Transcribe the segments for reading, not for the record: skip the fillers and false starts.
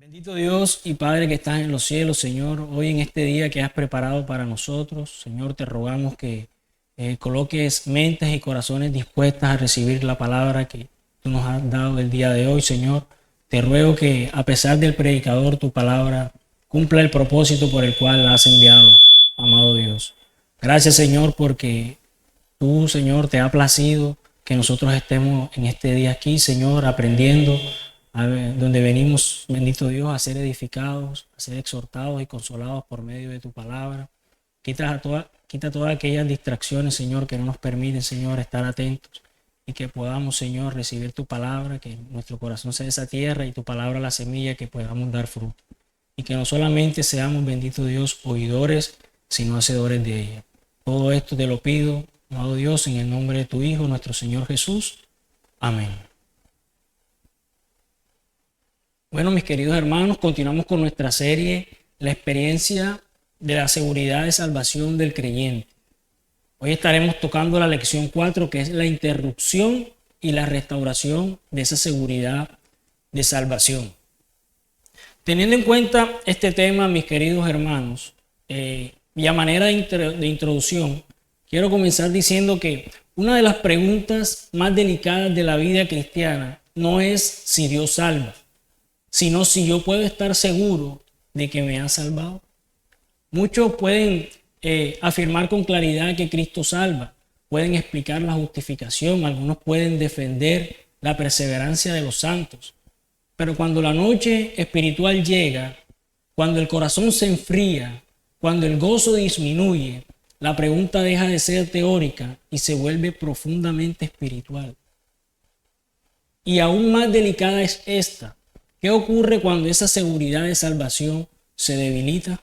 Bendito Dios y Padre que estás en los cielos, Señor, hoy en este día que has preparado para nosotros, Señor, te rogamos que coloques mentes y corazones dispuestas a recibir la palabra que tú nos has dado el día de hoy, Señor. Te ruego que a pesar del predicador, tu palabra cumpla el propósito por el cual la has enviado, amado Dios. Gracias, Señor, porque tú, Señor, te ha placido que nosotros estemos en este día aquí, Señor, aprendiendo donde venimos, bendito Dios, a ser edificados, a ser exhortados y consolados por medio de tu palabra. Quita todas aquellas distracciones, Señor, que no nos permiten, Señor, estar atentos y que podamos, Señor, recibir tu palabra, que nuestro corazón sea esa tierra y tu palabra la semilla, que podamos dar fruto. Y que no solamente seamos, bendito Dios, oidores, sino hacedores de ella. Todo esto te lo pido, amado Dios, en el nombre de tu Hijo, nuestro Señor Jesús. Amén. Bueno, mis queridos hermanos, continuamos con nuestra serie, la experiencia de la seguridad de salvación del creyente. Hoy estaremos tocando la lección 4, que es la interrupción y la restauración de esa seguridad de salvación. Teniendo en cuenta este tema, mis queridos hermanos, y a manera de introducción, quiero comenzar diciendo que una de las preguntas más delicadas de la vida cristiana no es si Dios salva, sino si yo puedo estar seguro de que me ha salvado. Muchos pueden afirmar con claridad que Cristo salva, pueden explicar la justificación, algunos pueden defender la perseverancia de los santos, pero cuando la noche espiritual llega, cuando el corazón se enfría, cuando el gozo disminuye, la pregunta deja de ser teórica y se vuelve profundamente espiritual. Y aún más delicada es esta. ¿Qué ocurre cuando esa seguridad de salvación se debilita?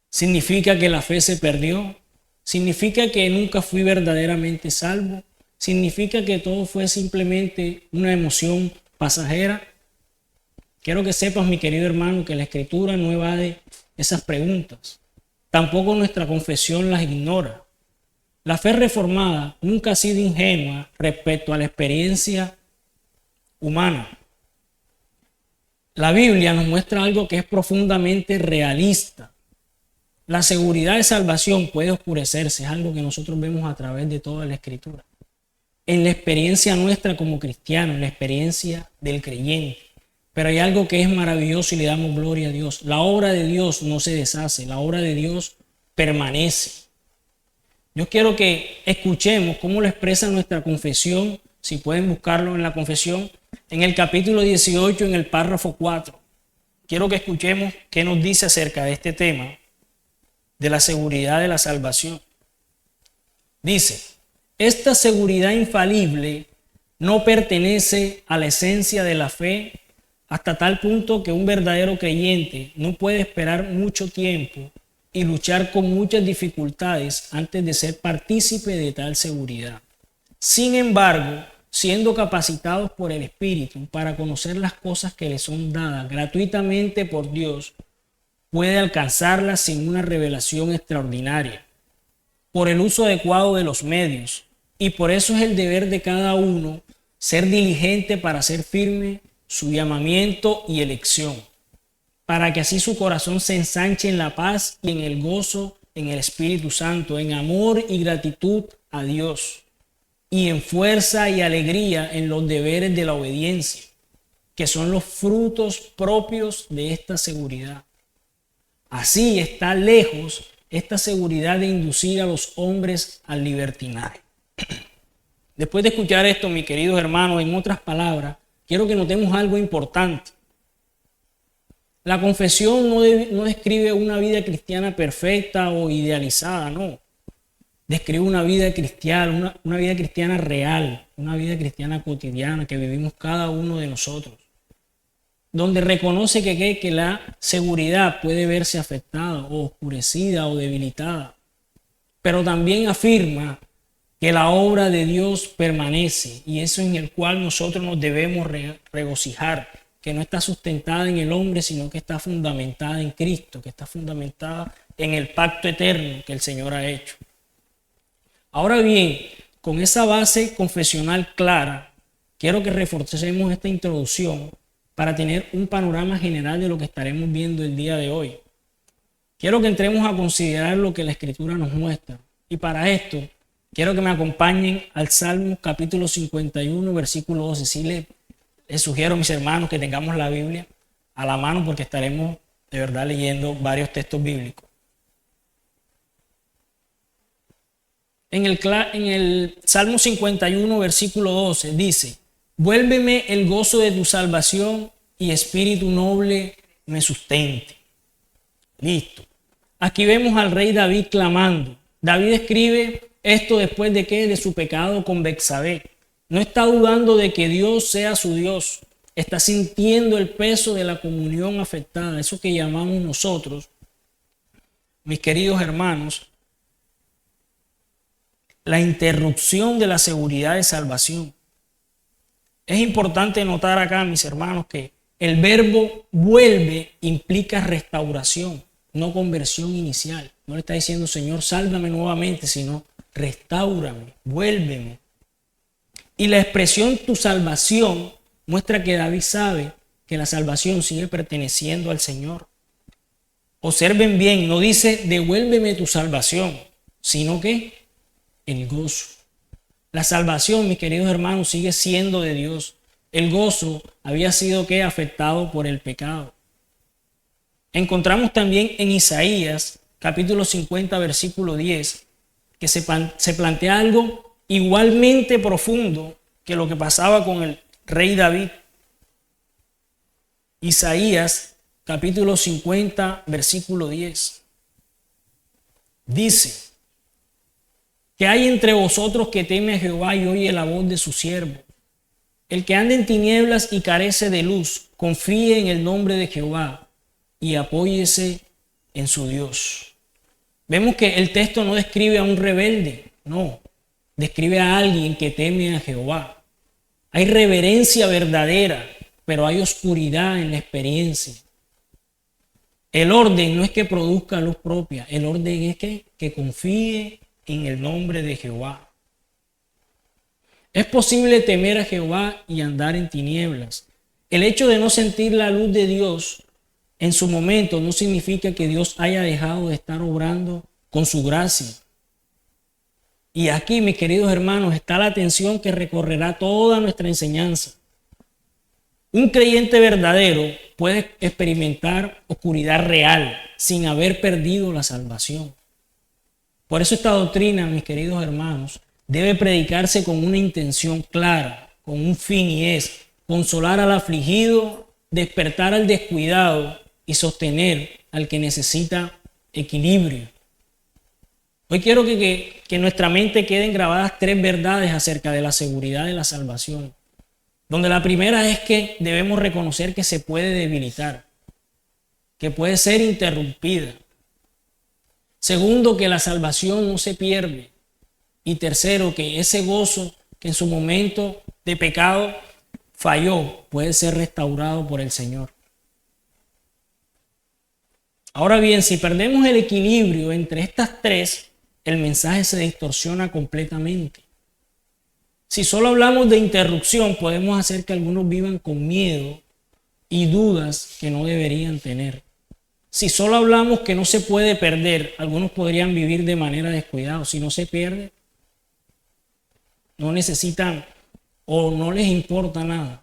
¿Significa que la fe se perdió? ¿Significa que nunca fui verdaderamente salvo? ¿Significa que todo fue simplemente una emoción pasajera? Quiero que sepas, mi querido hermano, que la Escritura no evade esas preguntas. Tampoco nuestra confesión las ignora. La fe reformada nunca ha sido ingenua respecto a la experiencia humana. La Biblia nos muestra algo que es profundamente realista. La seguridad de salvación puede oscurecerse, es algo que nosotros vemos a través de toda la Escritura. En la experiencia nuestra como cristianos, en la experiencia del creyente. Pero hay algo que es maravilloso y le damos gloria a Dios. La obra de Dios no se deshace, la obra de Dios permanece. Yo quiero que escuchemos cómo lo expresa nuestra confesión, si pueden buscarlo en la confesión, en el capítulo 18, en el párrafo 4. Quiero que escuchemos qué nos dice acerca de este tema, de la seguridad de la salvación. Dice, esta seguridad infalible no pertenece a la esencia de la fe hasta tal punto que un verdadero creyente no puede esperar mucho tiempo y luchar con muchas dificultades antes de ser partícipe de tal seguridad. Sin embargo, siendo capacitados por el Espíritu para conocer las cosas que le son dadas gratuitamente por Dios, puede alcanzarlas sin una revelación extraordinaria, por el uso adecuado de los medios. Y por eso es el deber de cada uno ser diligente para hacer firme su llamamiento y elección, para que así su corazón se ensanche en la paz y en el gozo en el Espíritu Santo, en amor y gratitud a Dios, y en fuerza y alegría en los deberes de la obediencia, que son los frutos propios de esta seguridad. Así está lejos esta seguridad de inducir a los hombres al libertinaje. Después de escuchar esto, mis queridos hermanos, en otras palabras, quiero que notemos algo importante. La confesión no describe una vida cristiana perfecta o idealizada, no. Describe una vida cristiana, una vida cristiana real, una vida cristiana cotidiana que vivimos cada uno de nosotros, donde reconoce que la seguridad puede verse afectada o oscurecida o debilitada, pero también afirma que la obra de Dios permanece, y eso en el cual nosotros nos debemos regocijar, que no está sustentada en el hombre, sino que está fundamentada en Cristo, que está fundamentada en el pacto eterno que el Señor ha hecho. Ahora bien, con esa base confesional clara, quiero que reforcemos esta introducción para tener un panorama general de lo que estaremos viendo el día de hoy. Quiero que entremos a considerar lo que la Escritura nos muestra. Y para esto, quiero que me acompañen al Salmo capítulo 51, versículo 12. Sí, les sugiero a mis hermanos que tengamos la Biblia a la mano porque estaremos de verdad leyendo varios textos bíblicos. En el Salmo 51, versículo 12 dice: vuélveme el gozo de tu salvación y espíritu noble me sustente. Listo. Aquí vemos al rey David clamando. David escribe esto después de que de su pecado con Betsabé. No está dudando de que Dios sea su Dios. Está sintiendo el peso de la comunión afectada, eso que llamamos nosotros, mis queridos hermanos, la interrupción de la seguridad de salvación. Es importante notar acá, mis hermanos, que el verbo vuelve implica restauración, no conversión inicial. No le está diciendo, Señor, sálvame nuevamente, sino restáurame, vuélveme. Y la expresión tu salvación muestra que David sabe que la salvación sigue perteneciendo al Señor. Observen bien, no dice devuélveme tu salvación, sino que el gozo. La salvación, mis queridos hermanos, sigue siendo de Dios. El gozo había sido afectado por el pecado. Encontramos también en Isaías, capítulo 50, versículo 10, que se plantea algo igualmente profundo que lo que pasaba con el rey David. Isaías, capítulo 50, versículo 10. Dice: que hay entre vosotros que teme a Jehová y oye la voz de su siervo. El que anda en tinieblas y carece de luz, confíe en el nombre de Jehová y apóyese en su Dios. Vemos que el texto no describe a un rebelde, no, describe a alguien que teme a Jehová. Hay reverencia verdadera, pero hay oscuridad en la experiencia. El orden no es que produzca luz propia, el orden es que confíe en el nombre de Jehová. Es posible temer a Jehová y andar en tinieblas. El hecho de no sentir la luz de Dios en su momento no significa que Dios haya dejado de estar obrando con su gracia. Y aquí, mis queridos hermanos, está la tensión que recorrerá toda nuestra enseñanza. Un creyente verdadero puede experimentar oscuridad real sin haber perdido la salvación. Por eso esta doctrina, mis queridos hermanos, debe predicarse con una intención clara, con un fin, y es consolar al afligido, despertar al descuidado y sostener al que necesita equilibrio. Hoy quiero que en nuestra mente queden grabadas 3 verdades acerca de la seguridad de la salvación, donde la primera es que debemos reconocer que se puede debilitar, que puede ser interrumpida. Segundo, que la salvación no se pierde. Y tercero, que ese gozo que en su momento de pecado falló puede ser restaurado por el Señor. Ahora bien, si perdemos el equilibrio entre estas 3, el mensaje se distorsiona completamente. Si solo hablamos de interrupción, podemos hacer que algunos vivan con miedo y dudas que no deberían tener. Si solo hablamos que no se puede perder, algunos podrían vivir de manera descuidada. Si no se pierde, no necesitan o no les importa nada.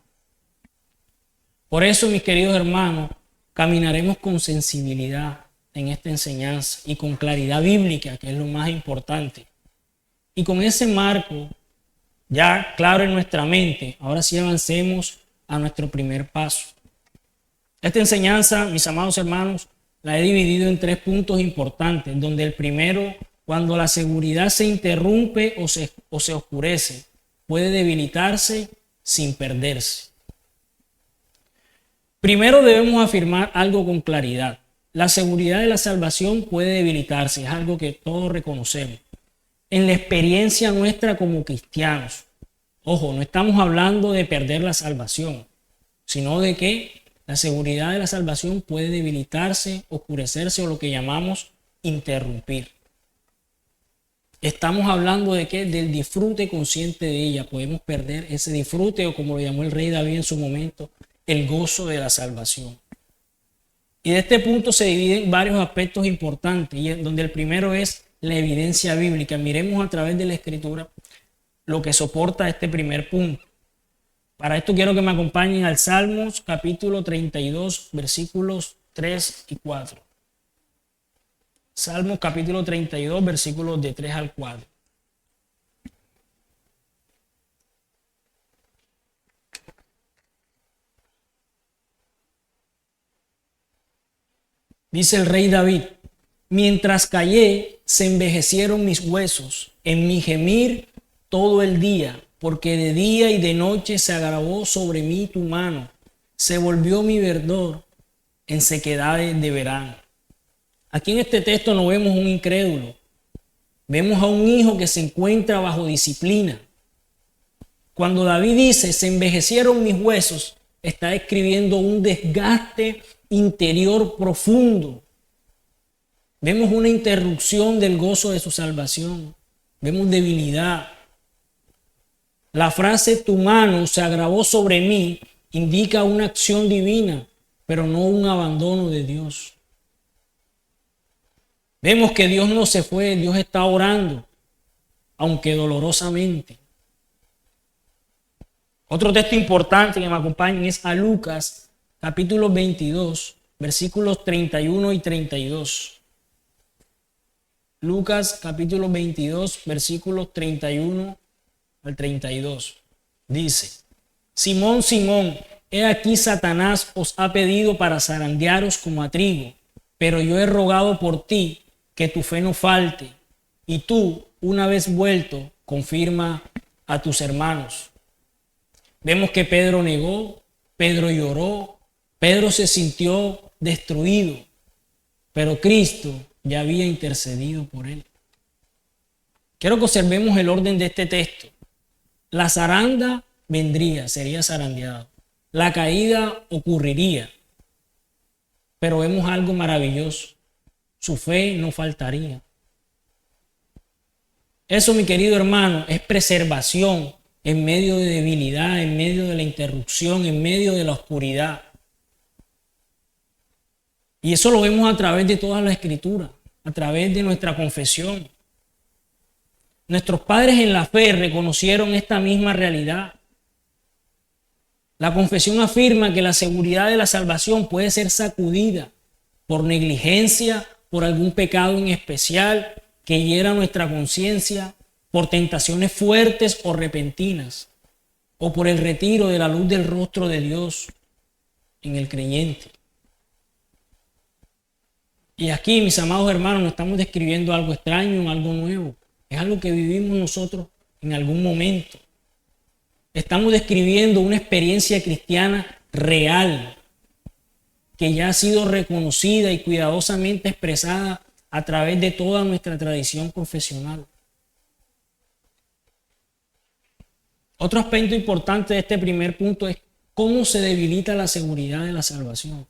Por eso, mis queridos hermanos, caminaremos con sensibilidad en esta enseñanza y con claridad bíblica, que es lo más importante. Y con ese marco ya claro en nuestra mente, ahora sí avancemos a nuestro primer paso. Esta enseñanza, mis amados hermanos, la he dividido en 3 puntos importantes, donde el primero, cuando la seguridad se interrumpe o se oscurece, puede debilitarse sin perderse. Primero debemos afirmar algo con claridad. La seguridad de la salvación puede debilitarse, es algo que todos reconocemos. En la experiencia nuestra como cristianos, ojo, no estamos hablando de perder la salvación, sino de que la seguridad de la salvación puede debilitarse, oscurecerse o lo que llamamos interrumpir. Estamos hablando de qué? Del disfrute consciente de ella. Podemos perder ese disfrute, o como lo llamó el rey David en su momento, el gozo de la salvación. Y de este punto se dividen varios aspectos importantes, y donde el primero es la evidencia bíblica. Miremos a través de la Escritura lo que soporta este primer punto. Para esto quiero que me acompañen al Salmos capítulo 32, versículos 3 y 4. Salmos capítulo 32, versículos de 3 al 4. Dice el rey David: mientras callé, se envejecieron mis huesos, en mi gemir todo el día, porque de día y de noche se agravó sobre mí tu mano, se volvió mi verdor en sequedades de verano. Aquí en este texto no vemos un incrédulo, vemos a un hijo que se encuentra bajo disciplina. Cuando David dice, se envejecieron mis huesos, está describiendo un desgaste interior profundo. Vemos una interrupción del gozo de su salvación. Vemos debilidad. La frase tu mano se agravó sobre mí indica una acción divina, pero no un abandono de Dios. Vemos que Dios no se fue, Dios está orando, aunque dolorosamente. Otro texto importante que me acompañen es a Lucas, capítulo 22, versículos 31 y 32. Lucas, capítulo 22, versículos 31 al 32. Dice: Simón, Simón, he aquí Satanás os ha pedido para zarandearos como a trigo, pero yo he rogado por ti que tu fe no falte, y tú, una vez vuelto, confirma a tus hermanos. Vemos que Pedro negó, Pedro lloró, Pedro se sintió destruido, pero Cristo ya había intercedido por él. Quiero que observemos el orden de este texto. La zaranda vendría, sería zarandeado. La caída ocurriría, pero vemos algo maravilloso. Su fe no faltaría. Eso, mi querido hermano, es preservación en medio de debilidad, en medio de la interrupción, en medio de la oscuridad. Y eso lo vemos a través de toda la Escritura, a través de nuestra confesión. Nuestros padres en la fe reconocieron esta misma realidad. La confesión afirma que la seguridad de la salvación puede ser sacudida por negligencia, por algún pecado en especial que hiera nuestra conciencia, por tentaciones fuertes o repentinas, o por el retiro de la luz del rostro de Dios en el creyente. Y aquí, mis amados hermanos, no estamos describiendo algo extraño, algo nuevo. Es algo que vivimos nosotros en algún momento. Estamos describiendo una experiencia cristiana real, que ya ha sido reconocida y cuidadosamente expresada a través de toda nuestra tradición confesional. Otro aspecto importante de este primer punto es cómo se debilita la seguridad de la salvación.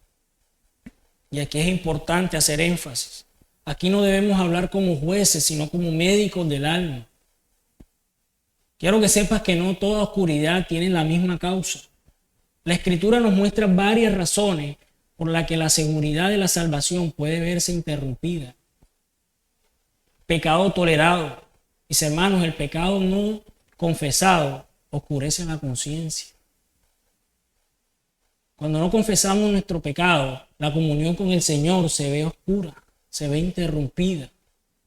Y aquí es importante hacer énfasis. Aquí no debemos hablar como jueces, sino como médicos del alma. Quiero que sepas que no toda oscuridad tiene la misma causa. La Escritura nos muestra varias razones por las que la seguridad de la salvación puede verse interrumpida. Pecado tolerado. Mis hermanos, el pecado no confesado oscurece la conciencia. Cuando no confesamos nuestro pecado, la comunión con el Señor se ve oscura, se ve interrumpida.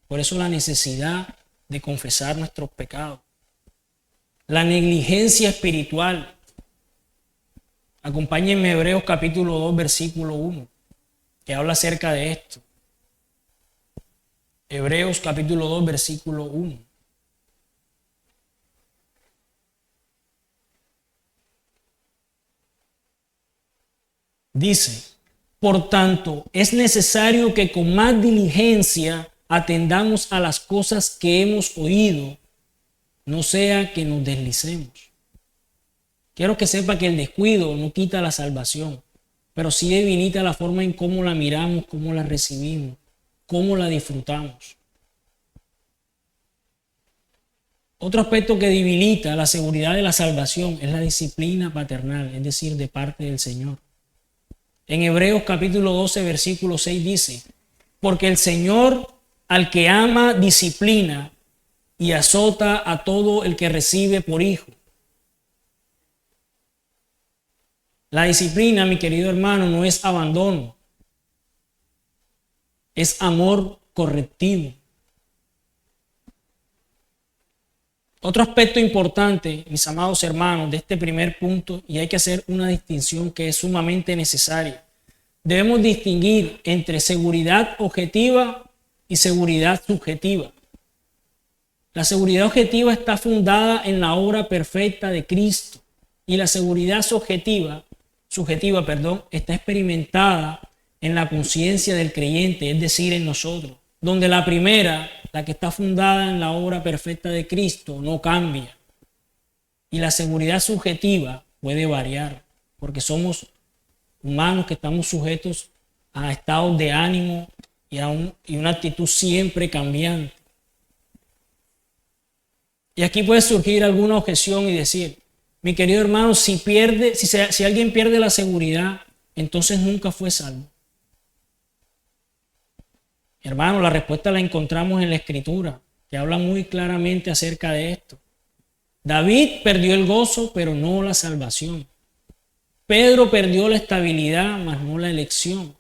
Por eso la necesidad de confesar nuestros pecados. La negligencia espiritual. Acompáñenme a Hebreos capítulo 2, versículo 1, que habla acerca de esto. Hebreos capítulo 2, versículo 1. Dice: por tanto, es necesario que con más diligencia atendamos a las cosas que hemos oído, no sea que nos deslicemos. Quiero que sepa que el descuido no quita la salvación, pero sí debilita la forma en cómo la miramos, cómo la recibimos, cómo la disfrutamos. Otro aspecto que debilita la seguridad de la salvación es la disciplina paternal, es decir, de parte del Señor. En Hebreos capítulo 12, versículo 6 dice, porque el Señor al que ama disciplina y azota a todo el que recibe por hijo. La disciplina, mi querido hermano, no es abandono, es amor correctivo. Otro aspecto importante, mis amados hermanos, de este primer punto, y hay que hacer una distinción que es sumamente necesaria. Debemos distinguir entre seguridad objetiva y seguridad subjetiva. La seguridad objetiva está fundada en la obra perfecta de Cristo y la seguridad subjetiva, está experimentada en la conciencia del creyente, es decir, en nosotros, donde la primera, la que está fundada en la obra perfecta de Cristo, no cambia. Y la seguridad subjetiva puede variar, porque somos humanos que estamos sujetos a estados de ánimo y una actitud siempre cambiante. Y aquí puede surgir alguna objeción y decir, mi querido hermano, si alguien pierde la seguridad, entonces nunca fue salvo. Hermano, la respuesta la encontramos en la Escritura, que habla muy claramente acerca de esto. David perdió el gozo, pero no la salvación. Pedro perdió la estabilidad, mas no la elección.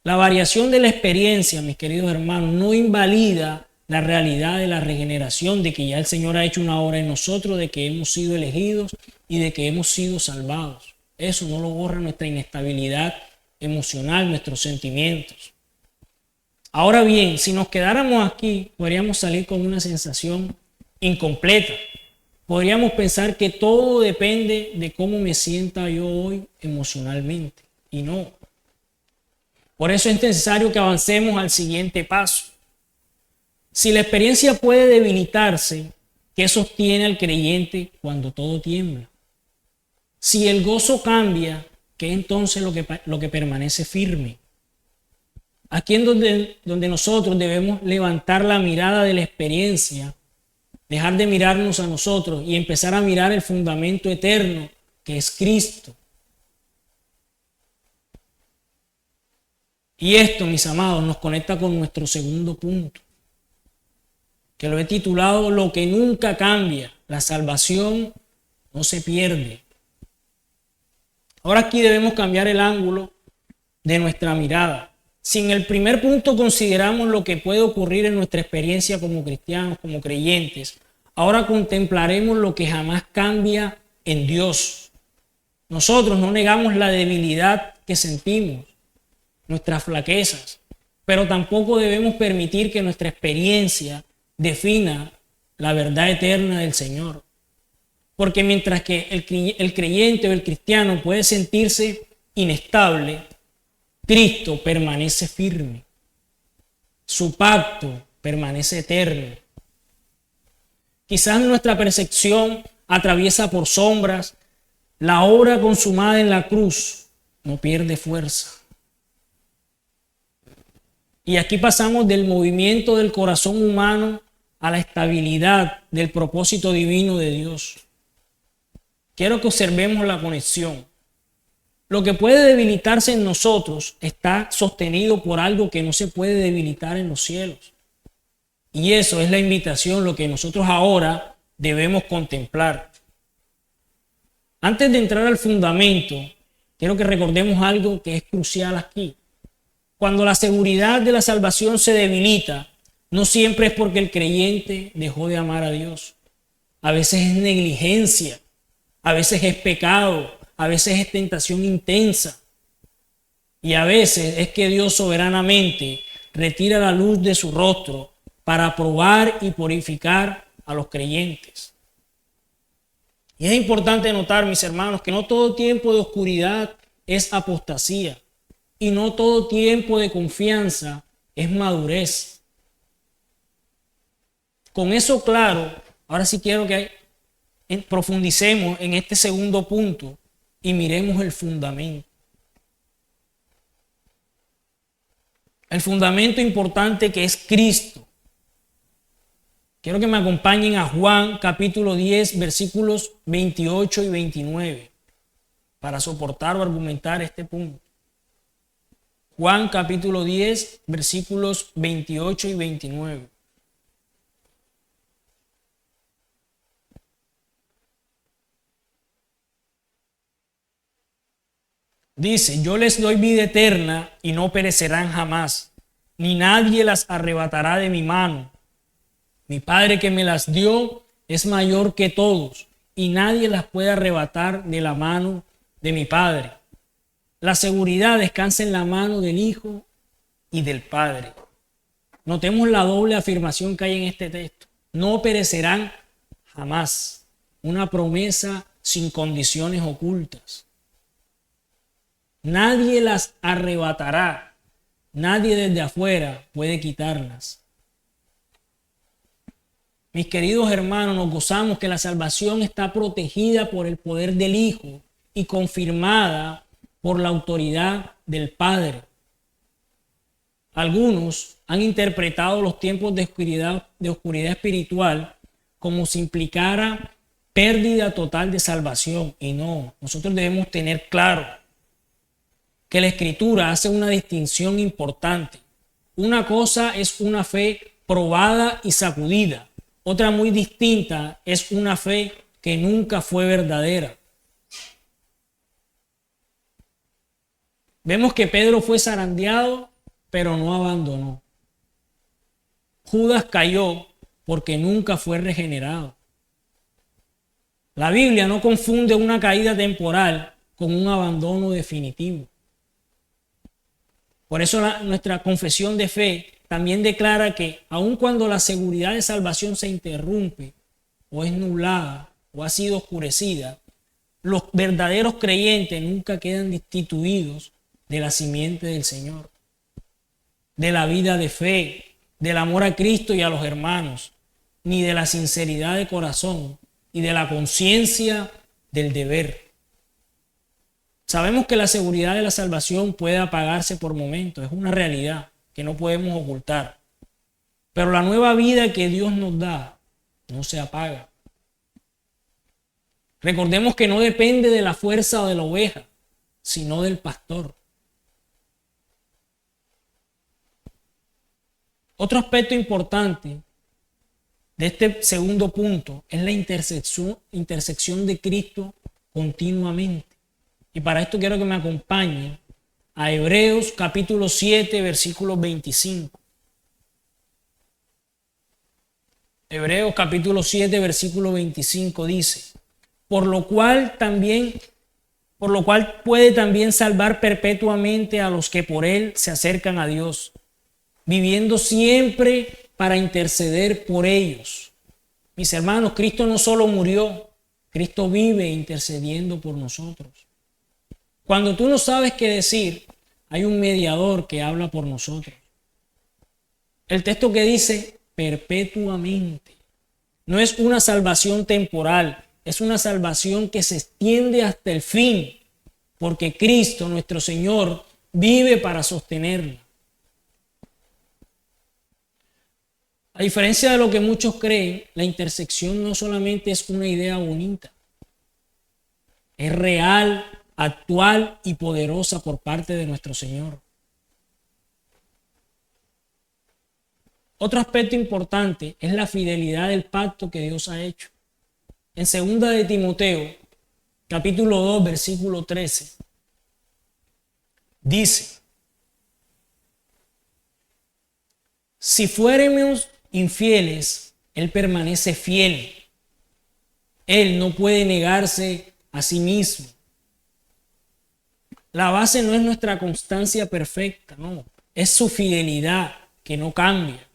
La variación de la experiencia, mis queridos hermanos, no invalida la realidad de la regeneración, de que ya el Señor ha hecho una obra en nosotros, de que hemos sido elegidos y de que hemos sido salvados. Eso no lo borra nuestra inestabilidad emocional, nuestros sentimientos. Ahora bien, si nos quedáramos aquí, podríamos salir con una sensación incompleta. Podríamos pensar que todo depende de cómo me sienta yo hoy emocionalmente, y no. Por eso es necesario que avancemos al siguiente paso. Si la experiencia puede debilitarse, ¿qué sostiene al creyente cuando todo tiembla? Si el gozo cambia, ¿qué es entonces lo que permanece firme? Aquí es donde nosotros debemos levantar la mirada de la experiencia, dejar de mirarnos a nosotros y empezar a mirar el fundamento eterno que es Cristo. Y esto, mis amados, nos conecta con nuestro segundo punto, que lo he titulado Lo que nunca cambia, la salvación no se pierde. Ahora aquí debemos cambiar el ángulo de nuestra mirada. Si en el primer punto consideramos lo que puede ocurrir en nuestra experiencia como cristianos, como creyentes, ahora contemplaremos lo que jamás cambia en Dios. Nosotros no negamos la debilidad que sentimos, nuestras flaquezas, pero tampoco debemos permitir que nuestra experiencia defina la verdad eterna del Señor. Porque mientras que el creyente o el cristiano puede sentirse inestable, Cristo permanece firme. Su pacto permanece eterno. Quizás nuestra percepción atraviesa por sombras. La obra consumada en la cruz no pierde fuerza. Y aquí pasamos del movimiento del corazón humano a la estabilidad del propósito divino de Dios. Quiero que observemos la conexión. Lo que puede debilitarse en nosotros está sostenido por algo que no se puede debilitar en los cielos. Y eso es la invitación, lo que nosotros ahora debemos contemplar. Antes de entrar al fundamento, quiero que recordemos algo que es crucial aquí. Cuando la seguridad de la salvación se debilita, no siempre es porque el creyente dejó de amar a Dios. A veces es negligencia, a veces es pecado, a veces es tentación intensa. Y a veces es que Dios soberanamente retira la luz de su rostro para probar y purificar a los creyentes. Y es importante notar, mis hermanos, que no todo tiempo de oscuridad es apostasía. Y no todo tiempo de confianza es madurez. Con eso claro, ahora sí quiero que profundicemos en este segundo punto y miremos el fundamento. El fundamento importante que es Cristo. Quiero que me acompañen a Juan capítulo 10, versículos 28 y 29, para soportar o argumentar este punto. Juan capítulo 10, versículos 28 y 29. Dice: yo les doy vida eterna y no perecerán jamás, ni nadie las arrebatará de mi mano. Mi Padre que me las dio es mayor que todos, y nadie las puede arrebatar de la mano de mi Padre. La seguridad descansa en la mano del Hijo y del Padre. Notemos la doble afirmación que hay en este texto. No perecerán jamás. Una promesa sin condiciones ocultas. Nadie las arrebatará. Nadie desde afuera puede quitarlas. Mis queridos hermanos, nos gozamos que la salvación está protegida por el poder del Hijo y confirmada por la autoridad del Padre. Algunos han interpretado los tiempos de oscuridad espiritual como si implicara pérdida total de salvación. Y no, nosotros debemos tener claro que la Escritura hace una distinción importante. Una cosa es una fe probada y sacudida. Otra muy distinta es una fe que nunca fue verdadera. Vemos que Pedro fue zarandeado, pero no abandonó. Judas cayó porque nunca fue regenerado. La Biblia no confunde una caída temporal con un abandono definitivo. Por eso nuestra confesión de fe también declara que aun cuando la seguridad de salvación se interrumpe o es nublada o ha sido oscurecida, los verdaderos creyentes nunca quedan destituidos de la simiente del Señor, de la vida de fe, del amor a Cristo y a los hermanos, ni de la sinceridad de corazón y de la conciencia del deber. Sabemos que la seguridad de la salvación puede apagarse por momentos, es una realidad que no podemos ocultar. Pero la nueva vida que Dios nos da no se apaga. Recordemos que no depende de la fuerza o de la oveja, sino del pastor. Otro aspecto importante de este segundo punto es la intersección de Cristo continuamente. Y para esto quiero que me acompañen a Hebreos capítulo 7, versículo 25. Hebreos capítulo 7, versículo 25 dice: por lo cual puede también salvar perpetuamente a los que por él se acercan a Dios, viviendo siempre para interceder por ellos. Mis hermanos, Cristo no solo murió, Cristo vive intercediendo por nosotros. Cuando tú no sabes qué decir, hay un mediador que habla por nosotros. El texto que dice perpetuamente no es una salvación temporal, es una salvación que se extiende hasta el fin, porque Cristo, nuestro Señor, vive para sostenerla. A diferencia de lo que muchos creen, la intersección no solamente es una idea bonita, es real, actual y poderosa por parte de nuestro Señor. Otro aspecto importante es la fidelidad del pacto que Dios ha hecho. En 2 de Timoteo, capítulo 2, versículo 13, dice: si fuéramos infieles, Él permanece fiel. Él no puede negarse a sí mismo. La base no es nuestra constancia perfecta, no, es su fidelidad que no cambia.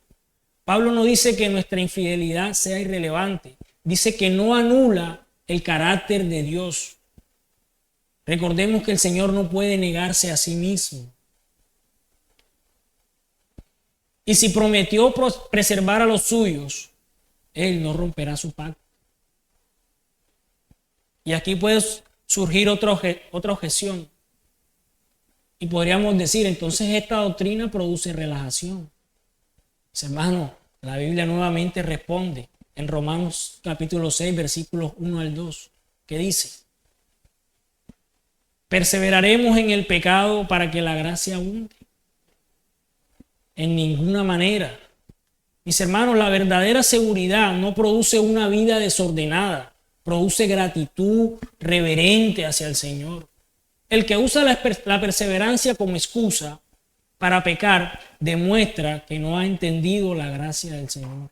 Pablo no dice que nuestra infidelidad sea irrelevante, dice que no anula el carácter de Dios. Recordemos que el Señor no puede negarse a sí mismo. Y si prometió preservar a los suyos, Él no romperá su pacto. Y aquí puede surgir otra objeción. Y podríamos decir, entonces esta doctrina produce relajación. Hermano, La Biblia nuevamente responde en Romanos capítulo 6, versículos 1 al 2, que dice: ¿perseveraremos en el pecado para que la gracia abunde? En ninguna manera. Mis hermanos, la verdadera seguridad no produce una vida desordenada, produce gratitud reverente hacia el Señor. El que usa la perseverancia como excusa para pecar demuestra que no ha entendido la gracia del Señor.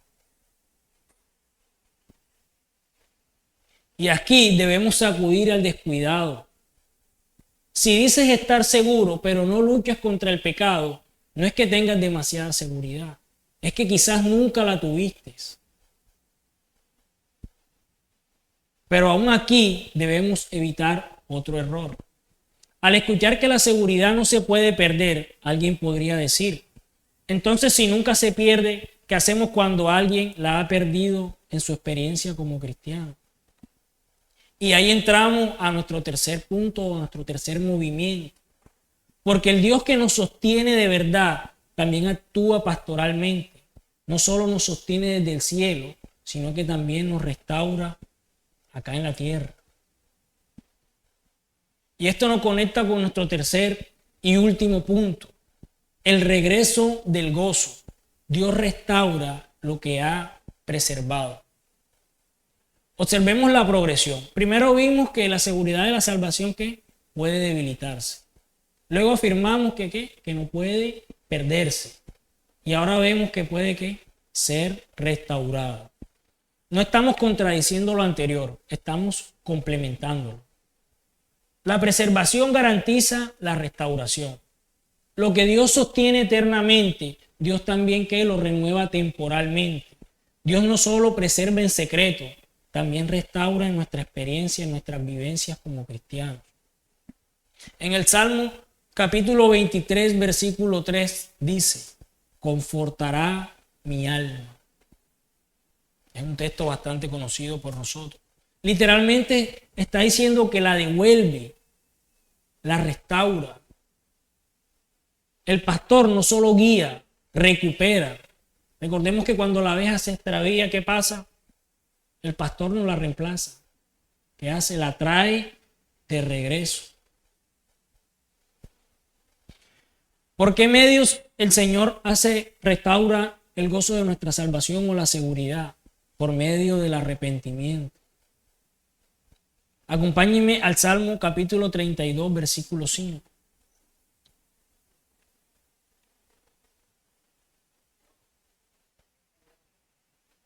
Y aquí debemos acudir al descuidado. Si dices estar seguro, pero no luchas contra el pecado, no es que tengas demasiada seguridad, es que quizás nunca la tuviste. Pero aún aquí debemos evitar otro error. Al escuchar que la seguridad no se puede perder, alguien podría decir: entonces, si nunca se pierde, ¿qué hacemos cuando alguien la ha perdido en su experiencia como cristiano? Y ahí entramos a nuestro tercer punto, a nuestro tercer movimiento. Porque el Dios que nos sostiene de verdad también actúa pastoralmente. No solo nos sostiene desde el cielo, sino que también nos restaura acá en la tierra. Y esto nos conecta con nuestro tercer y último punto: el regreso del gozo. Dios restaura lo que ha preservado. Observemos la progresión. Primero vimos que la seguridad de la salvación que puede debilitarse. Luego afirmamos que no puede perderse. Y ahora vemos que puede ser restaurada. No estamos contradiciendo lo anterior, estamos complementándolo. La preservación garantiza la restauración. Lo que Dios sostiene eternamente, Dios también que lo renueva temporalmente. Dios no solo preserva en secreto, también restaura en nuestra experiencia, en nuestras vivencias como cristianos. En el Salmo capítulo 23, versículo 3 dice: confortará mi alma. Es un texto bastante conocido por nosotros. Literalmente está diciendo que la devuelve, la restaura. El pastor no solo guía, recupera. Recordemos que cuando la abeja se extravía, ¿qué pasa? El pastor no la reemplaza. ¿Qué hace? La trae de regreso. ¿Por qué medios el Señor restaura el gozo de nuestra salvación o la seguridad? Por medio del arrepentimiento. Acompáñenme al Salmo capítulo 32, versículo 5.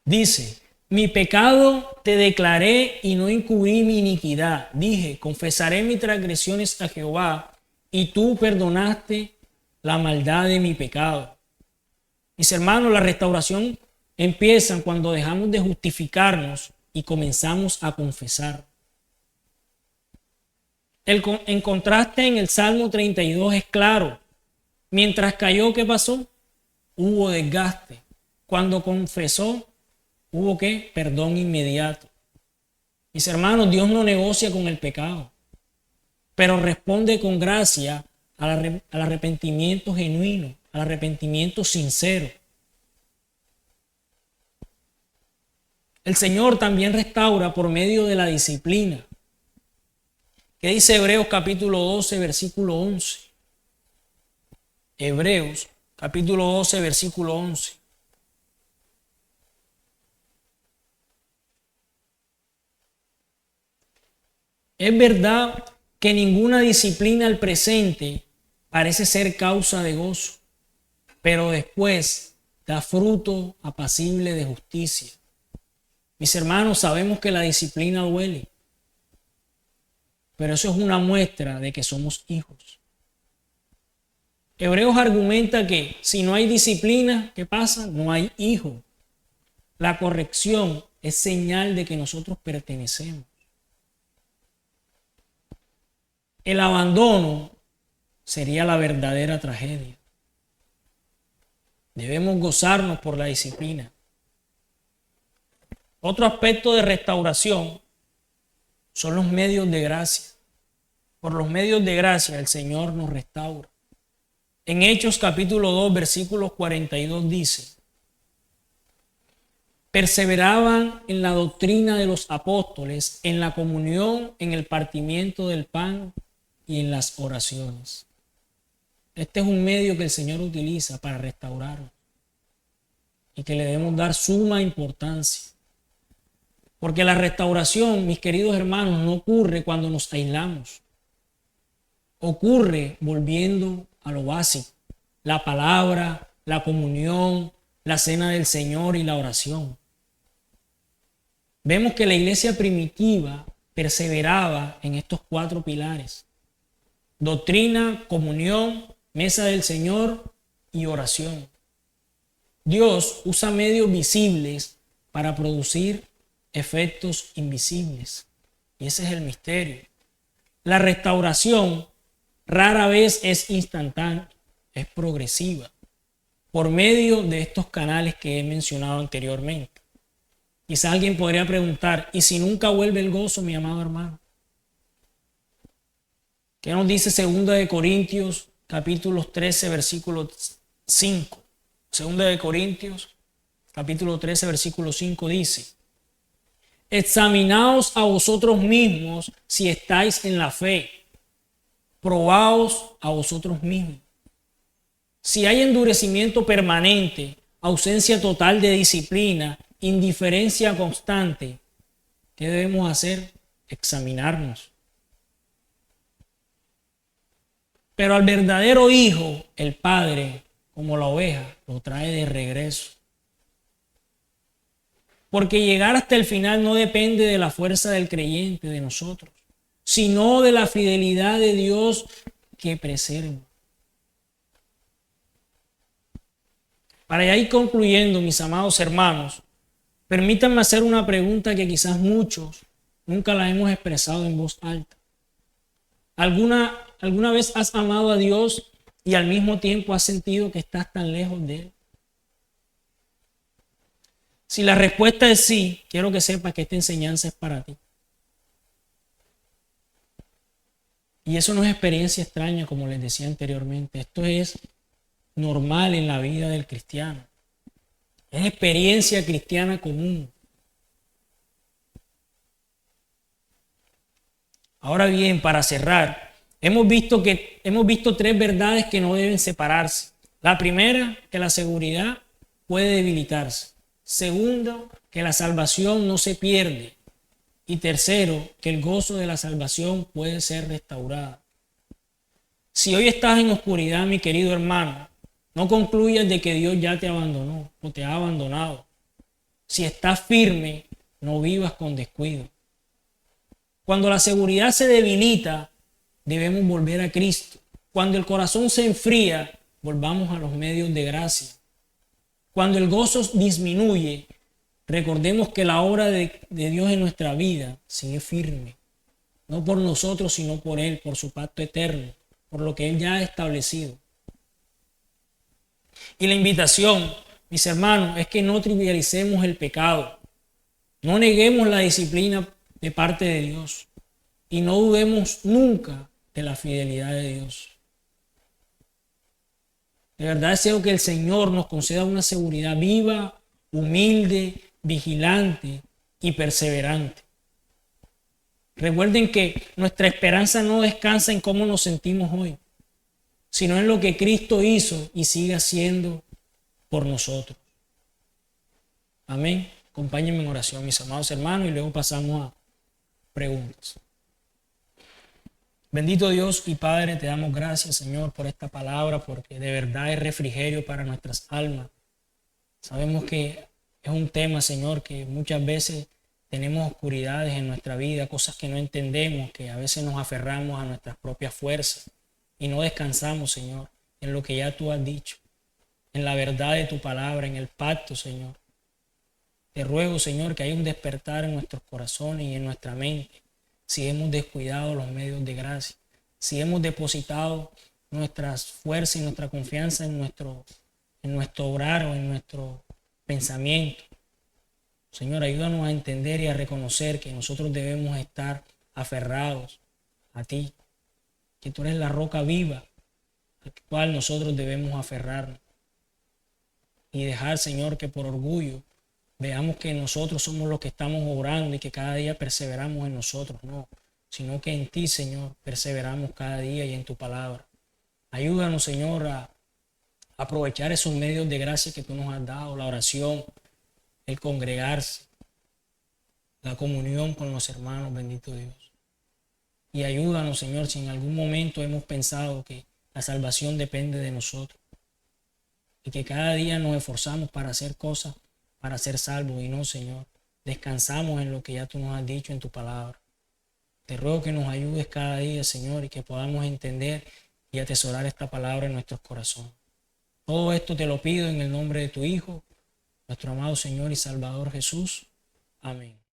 Dice: mi pecado te declaré y no encubrí mi iniquidad. Dije: confesaré mis transgresiones a Jehová, y tú perdonaste la maldad de mi pecado. Mis hermanos, la restauración empieza cuando dejamos de justificarnos y comenzamos a confesar. En contraste, en el Salmo 32 es claro. Mientras cayó, ¿qué pasó? Hubo desgaste. Cuando confesó, hubo perdón inmediato. Mis hermanos, Dios no negocia con el pecado, pero responde con gracia al arrepentimiento genuino, al arrepentimiento sincero. El Señor también restaura por medio de la disciplina. ¿Qué dice Hebreos capítulo 12, versículo 11? Hebreos capítulo 12, versículo 11. Es verdad que ninguna disciplina al presente parece ser causa de gozo, pero después da fruto apacible de justicia. Mis hermanos, sabemos que la disciplina duele, pero eso es una muestra de que somos hijos. Hebreos argumenta que si no hay disciplina, ¿qué pasa? No hay hijo. La corrección es señal de que nosotros pertenecemos. El abandono sería la verdadera tragedia. Debemos gozarnos por la disciplina. Otro aspecto de restauración son los medios de gracia. Por los medios de gracia el Señor nos restaura. En Hechos capítulo 2, versículos 42 dice: perseveraban en la doctrina de los apóstoles, en la comunión, en el partimiento del pan y en las oraciones. Este es un medio que el Señor utiliza para restaurarnos y que le debemos dar suma importancia. Porque la restauración, mis queridos hermanos, no ocurre cuando nos aislamos. Ocurre volviendo a lo básico: la palabra, la comunión, la cena del Señor y la oración. Vemos que la iglesia primitiva perseveraba en estos 4 pilares: doctrina, comunión, mesa del Señor y oración. Dios usa medios visibles para producir efectos invisibles. Y ese es el misterio. La restauración rara vez es instantánea, es progresiva, por medio de estos canales que he mencionado anteriormente. Quizá alguien podría preguntar: ¿y si nunca vuelve el gozo, mi amado hermano? ¿Qué nos dice 2 Corintios capítulo 13, versículo 5? 2 Corintios capítulo 13, versículo 5 dice: examinaos a vosotros mismos si estáis en la fe. Probaos a vosotros mismos. Si hay endurecimiento permanente, ausencia total de disciplina, indiferencia constante, ¿qué debemos hacer? Examinarnos. Pero al verdadero hijo, el Padre, como la oveja, lo trae de regreso. Porque llegar hasta el final no depende de la fuerza del creyente, de nosotros, sino de la fidelidad de Dios que preserva. Para ir concluyendo, mis amados hermanos, permítanme hacer una pregunta que quizás muchos nunca la hemos expresado en voz alta. ¿Alguna vez has amado a Dios y al mismo tiempo has sentido que estás tan lejos de Él? Si la respuesta es sí, quiero que sepas que esta enseñanza es para ti. Y eso no es experiencia extraña, como les decía anteriormente. Esto es normal en la vida del cristiano. Es experiencia cristiana común. Ahora bien, para cerrar, hemos visto 3 verdades que no deben separarse. La primera, que la seguridad puede debilitarse. Segundo, que la salvación no se pierde. Y tercero, que el gozo de la salvación puede ser restaurado. Si hoy estás en oscuridad, mi querido hermano, no concluyas de que Dios ya te abandonó o te ha abandonado. Si estás firme, no vivas con descuido. Cuando la seguridad se debilita, debemos volver a Cristo. Cuando el corazón se enfría, volvamos a los medios de gracia. Cuando el gozo disminuye, recordemos que la obra de Dios en nuestra vida sigue firme. No por nosotros, sino por Él, por su pacto eterno, por lo que Él ya ha establecido. Y la invitación, mis hermanos, es que no trivialicemos el pecado. No neguemos la disciplina de parte de Dios. Y no dudemos nunca de la fidelidad de Dios. De verdad deseo que el Señor nos conceda una seguridad viva, humilde, vigilante y perseverante. Recuerden que nuestra esperanza no descansa en cómo nos sentimos hoy, sino en lo que Cristo hizo y sigue haciendo por nosotros. Amén. Acompáñenme en oración, mis amados hermanos, y luego pasamos a preguntas. Bendito Dios y Padre, te damos gracias, Señor, por esta palabra, porque de verdad es refrigerio para nuestras almas. Sabemos que es un tema, Señor, que muchas veces tenemos oscuridades en nuestra vida, cosas que no entendemos, que a veces nos aferramos a nuestras propias fuerzas y no descansamos, Señor, en lo que ya tú has dicho, en la verdad de tu palabra, en el pacto, Señor. Te ruego, Señor, que haya un despertar en nuestros corazones y en nuestra mente, si hemos descuidado los medios de gracia, si hemos depositado nuestras fuerzas y nuestra confianza en nuestro obrar o en nuestro pensamiento. Señor, ayúdanos a entender y a reconocer que nosotros debemos estar aferrados a ti, que tú eres la roca viva al cual nosotros debemos aferrarnos y dejar, Señor, que por orgullo veamos que nosotros somos los que estamos orando y que cada día perseveramos en nosotros, no, sino que en ti, Señor, perseveramos cada día y en tu palabra. Ayúdanos, Señor, a aprovechar esos medios de gracia que tú nos has dado, la oración, el congregarse, la comunión con los hermanos, bendito Dios. Y ayúdanos, Señor, si en algún momento hemos pensado que la salvación depende de nosotros y que cada día nos esforzamos para hacer cosas, para ser salvos y no, Señor. Descansamos en lo que ya tú nos has dicho en tu palabra. Te ruego que nos ayudes cada día, Señor, y que podamos entender y atesorar esta palabra en nuestros corazones. Todo esto te lo pido en el nombre de tu Hijo, nuestro amado Señor y Salvador Jesús. Amén.